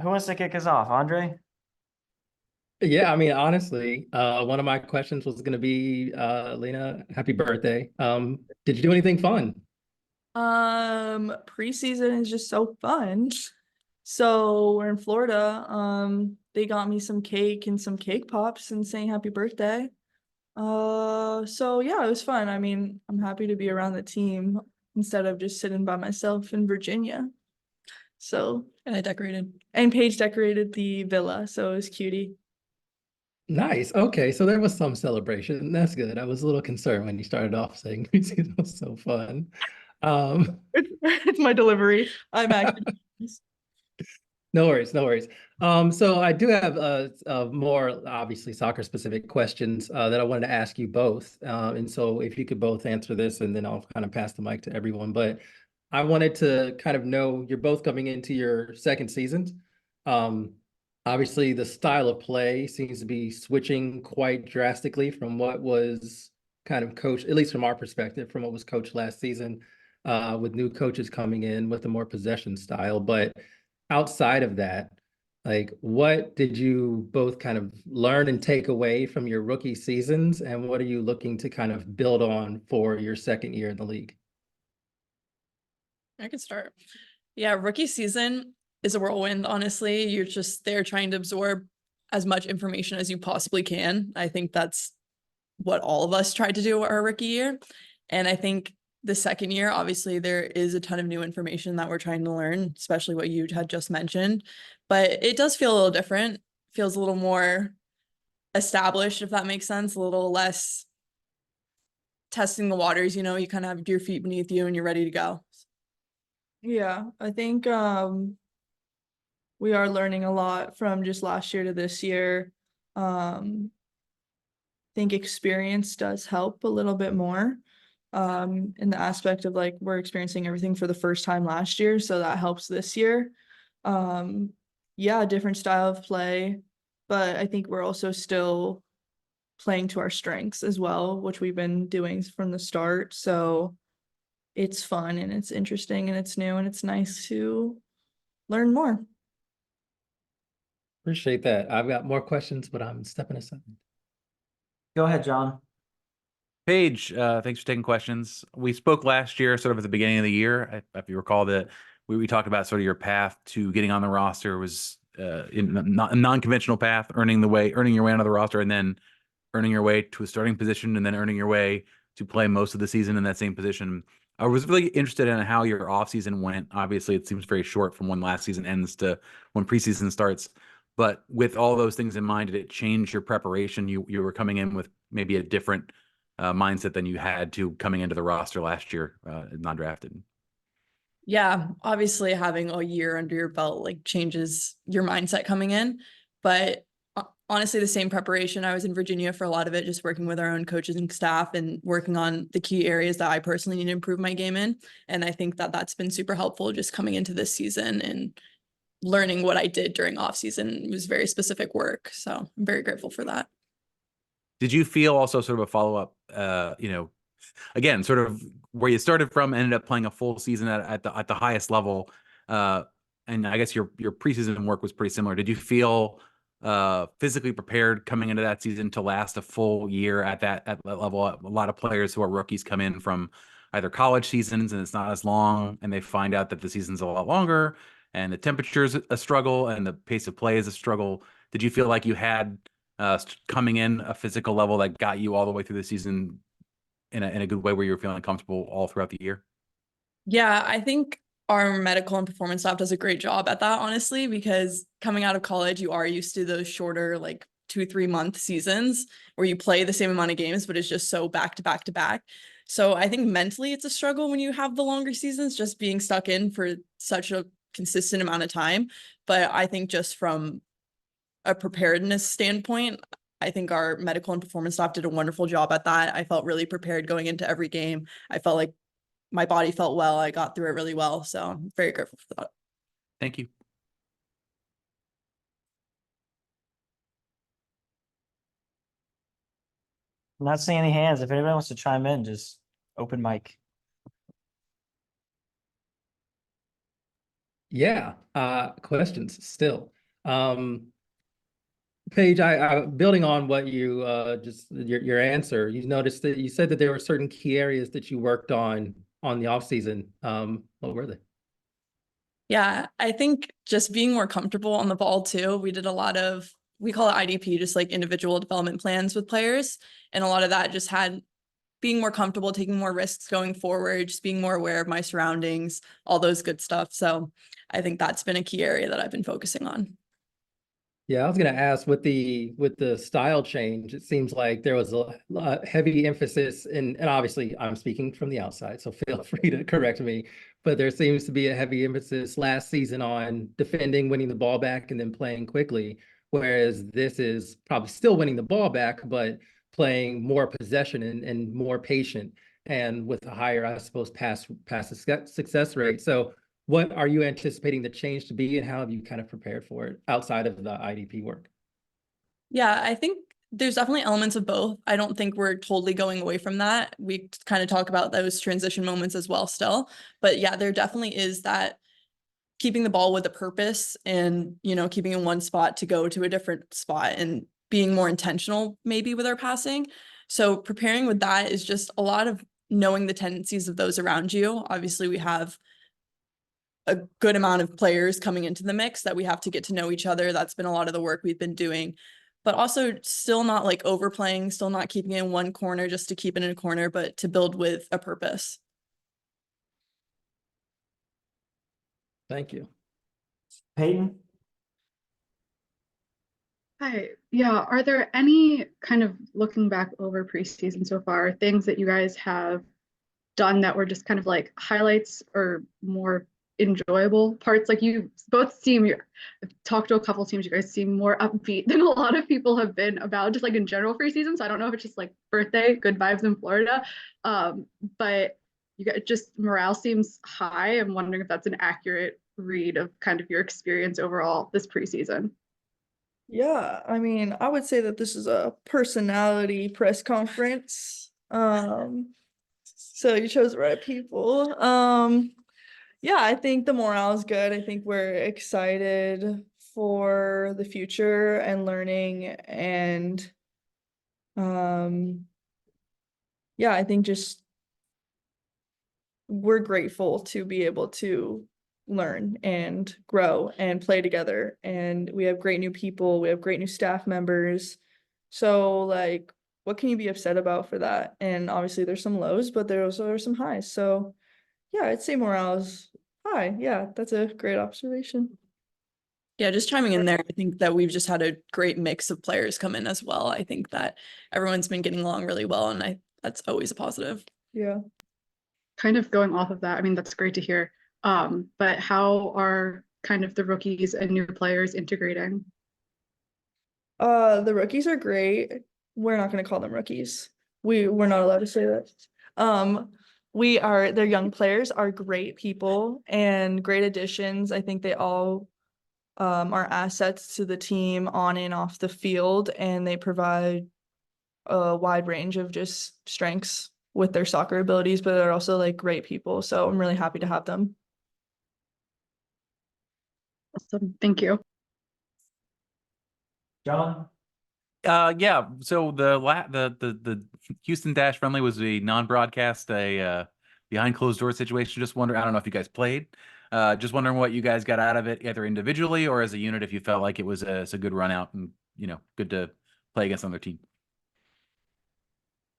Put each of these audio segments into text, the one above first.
Who wants to kick us off? Andre? Yeah, I mean, honestly, one of my questions was going to be, Lena, happy birthday. Did you do anything fun? Preseason is just so fun. So we're in Florida. They got me some cake and some cake pops and saying happy birthday. So yeah, it was fun. I mean, I'm happy to be around the team instead of just sitting by myself in Virginia. So, And I decorated. and Paige decorated the villa, so it was cutie. Nice. Okay, so there was some celebration. That's good. I was a little concerned when you started off saying it was so fun. Um, It's my delivery. I'm actually no worries, no worries. So I do have more obviously soccer specific questions that I wanted to ask you both. And so if you could both answer this, and then I'll kind of pass the mic to everyone. But I wanted to kind of know, you're both coming into your second seasons. Um, Obviously, the style of play seems to be switching quite drastically from what was kind of coached, at least from our perspective, from what was coached last season, with new coaches coming in with a more possession style. But outside of that, like, what did you both kind of learn and take away from your rookie seasons, and what are you looking to kind of build on for your second year in the league? I could start. Yeah, rookie season is a whirlwind, honestly. You're just there trying to absorb as much information as you possibly can. I think that's what all of us tried to do our rookie year. And I think the second year, obviously, there is a ton of new information that we're trying to learn, especially what you had just mentioned. But it does feel a little different, feels a little more established, if that makes sense, a little less testing the waters, you kind of have your feet beneath you and you're ready to go. Yeah, I think we are learning a lot from just last year to this year. I think experience does help a little bit more in the aspect of like we're experiencing everything for the first time last year, so that helps this year. Yeah, different style of play, but I think we're also still playing to our strengths as well, which we've been doing from the start. So it's fun and it's interesting and it's new and it's nice to learn more. Appreciate that. I've got more questions, but I'm stepping aside. Go ahead, John. Paige, thanks for taking questions. We spoke last year, sort of at the beginning of the year. If you recall that we talked about sort of your path to getting on the roster was in a non-conventional path, earning your way onto the roster, and then earning your way to a starting position, and then earning your way to play most of the season in that same position. I was really interested in how your offseason went. Obviously, it seems very short from when last season ends to when preseason starts. But with all those things in mind, did it change your preparation? You were coming in with maybe a different mindset than you had to coming into the roster last year, non-drafted. Yeah, obviously having a year under your belt like changes your mindset coming in, but honestly the same preparation. I was in Virginia for a lot of it, just working with our own coaches and staff and working on the key areas that I personally need to improve my game in. And I think that that's been super helpful just coming into this season and learning what I did during off season. It was very specific work. So I'm very grateful for that. Did you feel also sort of a follow-up, again, sort of where you started from, ended up playing a full season at the highest level, and I guess your preseason work was pretty similar. Did you feel physically prepared coming into that season to last a full year at that level? A lot of players who are rookies come in from either college seasons and it's not as long, and they find out that the season's a lot longer, and the temperature's a struggle, and the pace of play is a struggle. Did you feel like you had coming in a physical level that got you all the way through the season in a good way where you're feeling comfortable all throughout the year? Yeah, I think our medical and performance staff does a great job at that, honestly, because coming out of college, you are used to those shorter, like 2-3 month seasons where you play the same amount of games, but it's just so back to back to back. So I think mentally it's a struggle when you have the longer seasons, just being stuck in for such a consistent amount of time. But I think just from a preparedness standpoint, I think our medical and performance staff did a wonderful job at that. I felt really prepared going into every game. I felt like my body felt well. I got through it really well. So I'm very grateful for that. Thank you. I'm not seeing any hands. If anybody wants to chime in, just open mic. Yeah, questions still. Paige, I building on what you just your answer, you noticed that you said that there were certain key areas that you worked on the off season. What were they? Yeah, I think just being more comfortable on the ball too. We did a lot of, we call it IDP, just like individual development plans with players. And a lot of that just had being more comfortable, taking more risks going forward, just being more aware of my surroundings, all those good stuff. So I think that's been a key area that I've been focusing on. Yeah, I was going to ask with the style change, it seems like there was a heavy emphasis and obviously I'm speaking from the outside, so feel free to correct me, but there seems to be a heavy emphasis last season on defending, winning the ball back, and then playing quickly, whereas this is probably still winning the ball back, but playing more possession and more patient and with a higher, I suppose, pass success rate. So what are you anticipating the change to be, and how have you kind of prepared for it outside of the IDP work? Yeah, I think there's definitely elements of both. I don't think we're totally going away from that. We kind of talk about those transition moments as well still. But yeah, there definitely is that keeping the ball with a purpose and, you know, keeping in one spot to go to a different spot and being more intentional maybe with our passing. So preparing with that is just a lot of knowing the tendencies of those around you. Obviously, we have a good amount of players coming into the mix that we have to get to know each other. That's been a lot of the work we've been doing, but also still not like overplaying, still not keeping it in one corner just to keep it in a corner, but to build with a purpose. Thank you. Peyton? Hi. Yeah. Are there any kind of looking back over preseason so far, things that you guys have done that were just kind of like highlights or more enjoyable parts? Like you both seem, I've talked to a couple teams, you guys seem more upbeat than a lot of people have been about just like in general preseason. So I don't know if it's just like birthday, good vibes in Florida. But you guys just morale seems high. I'm wondering if that's an accurate read of kind of your experience overall this preseason. Yeah, I mean, I would say that this is a personality press conference. So you chose the right people. Yeah, I think the morale is good. I think we're excited for the future and learning and yeah, I think just we're grateful to be able to learn and grow and play together. And we have great new people. We have great new staff members. So like, what can you be upset about for that? And obviously there's some lows, but there also are some highs. So yeah, I'd say morale is high. Yeah, that's a great observation. Yeah, just chiming in there, I think that we've just had a great mix of players come in as well. I think that everyone's been getting along really well, and that's always a positive. Yeah. Kind of going off of that, I mean, that's great to hear. But how are kind of the rookies and new players integrating? The rookies are great. We're not gonna call them rookies. We're not allowed to say that. Their young players are great people and great additions. I think they all are assets to the team on and off the field, and they provide a wide range of just strengths with their soccer abilities, but they're also like great people. So I'm really happy to have them. Awesome. Thank you. John? Yeah. So the Houston Dash friendly was a non-broadcast, a behind closed door situation. Just wondering, I don't know if you guys played. Just wondering what you guys got out of it, either individually or as a unit. If you felt like it was a good run out and good to play against another team.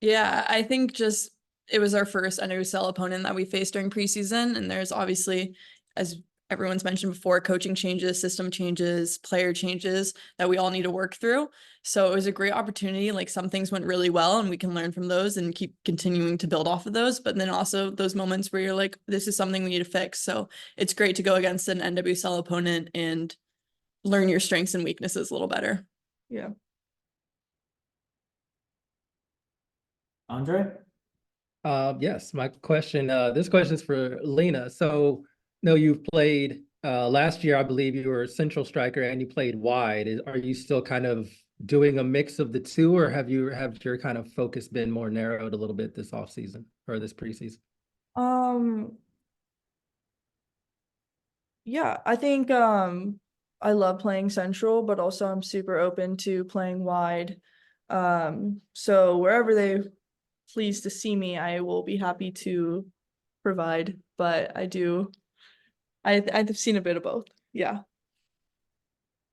Yeah, I think just it was our first NWSL opponent that we faced during preseason, and there's obviously, as everyone's mentioned before, coaching changes, system changes, player changes that we all need to work through. So it was a great opportunity. Like some things went really well and we can learn from those and keep continuing to build off of those. But then also those moments where you're like, this is something we need to fix. So it's great to go against an NWSL opponent and learn your strengths and weaknesses a little better. Yeah. Andre? Yes, my question, this question is for Lena. So, no, you've played last year, I believe you were a central striker and you played wide. Are you still kind of doing a mix of the two, or have your kind of focus been more narrowed a little bit this offseason or this preseason? Yeah, I think I love playing central, but also I'm super open to playing wide. So wherever they please to see me, I will be happy to provide. But I've seen a bit of both. Yeah.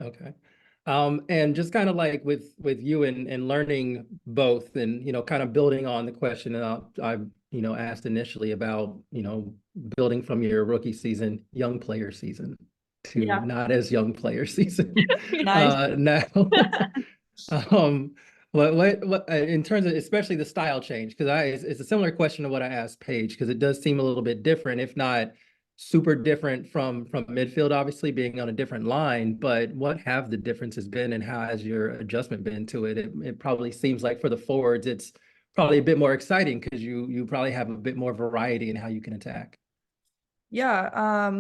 Okay. And just kind of like with you and learning both and, kind of building on the question that I asked initially about, building from your rookie season, young player season to Yeah. not as young player season. Nice. Now, what in terms of especially the style change, because it's a similar question to what I asked Paige, because it does seem a little bit different, if not super different from midfield, obviously being on a different line. But what have the differences been, and how has your adjustment been to it? It probably seems like for the forwards, it's probably a bit more exciting because you probably have a bit more variety in how you can attack. Yeah.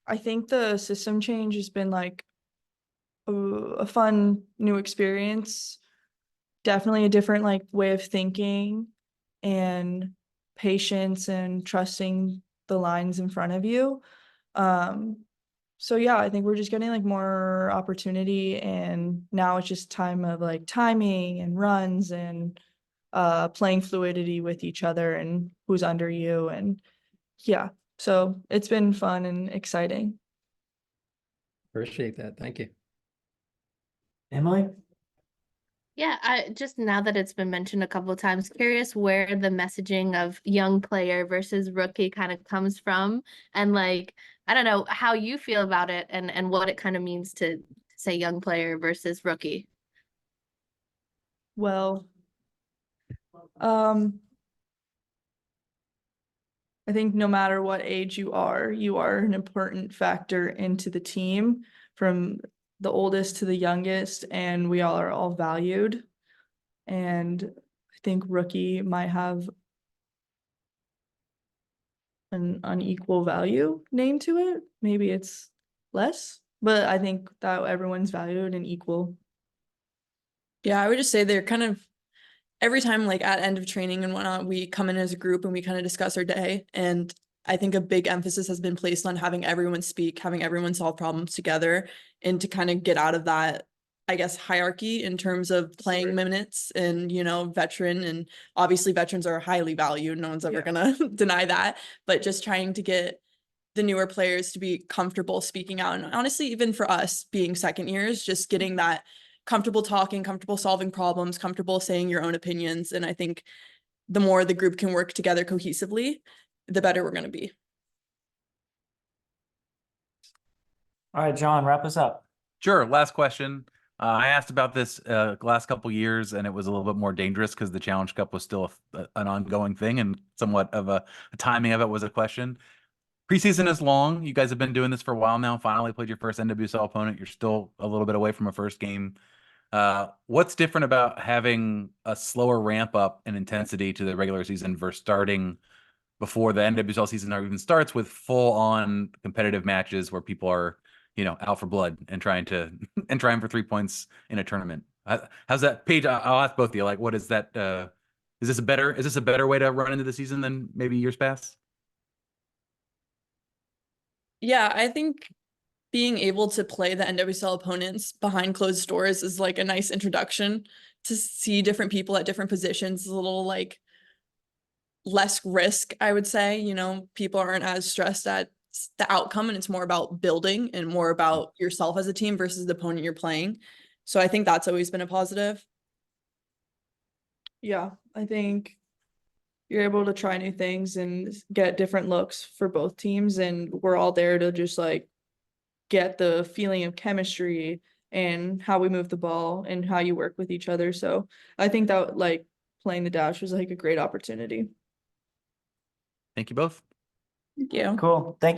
I think the system change has been like a fun new experience. Definitely a different like way of thinking and patience and trusting the lines in front of you. So yeah, I think we're just getting like more opportunity, and now it's just time of like timing and runs and playing fluidity with each other and who's under you. And yeah, so it's been fun and exciting. Appreciate that. Thank you. Emily? Yeah, I just, now that it's been mentioned a couple of times, curious where the messaging of young player versus rookie kind of comes from, and like, I don't know how you feel about it, and what it kind of means to say young player versus rookie. Well, I think no matter what age you are an important factor into the team, from the oldest to the youngest, and we all are all valued. And I think rookie might have an unequal value name to it. Maybe it's less, but I think that everyone's valued and equal. Yeah, I would just say they're kind of every time, like at end of training and whatnot, we come in as a group and we kind of discuss our day. And I think a big emphasis has been placed on having everyone speak, having everyone solve problems together, and to kind of get out of that, I guess, hierarchy in terms of playing minutes and, veteran. And obviously veterans are highly valued. No one's ever gonna deny that, but just trying to get the newer players to be comfortable speaking out. And honestly, even for us being second years, just getting that comfortable talking, comfortable solving problems, comfortable saying your own opinions. And I think the more the group can work together cohesively, the better we're going to be. All right, John, wrap us up. Sure. Last question. I asked about this last couple years, and it was a little bit more dangerous because the Challenge Cup was still an ongoing thing, and somewhat of a timing of it was a question. Preseason is long. You guys have been doing this for a while now. Finally played your first NWSL opponent. You're still a little bit away from a first game. What's different about having a slower ramp up in intensity to the regular season versus starting before the NWSL season even starts with full on competitive matches where people are, out for blood and trying for 3 points in a tournament? How's that, Paige? I'll ask both of you. Like, what is that? Is this a better way to run into the season than maybe years past? Yeah, I think being able to play the NWSL opponents behind closed doors is like a nice introduction to see different people at different positions, a little like less risk, I would say. People aren't as stressed at the outcome, and it's more about building and more about yourself as a team versus the opponent you're playing. So I think that's always been a positive. Yeah, I think you're able to try new things and get different looks for both teams, and we're all there to just like get the feeling of chemistry and how we move the ball and how you work with each other. So I think that like playing the dash was like a great opportunity. Thank you both. Thank you. Cool. Thank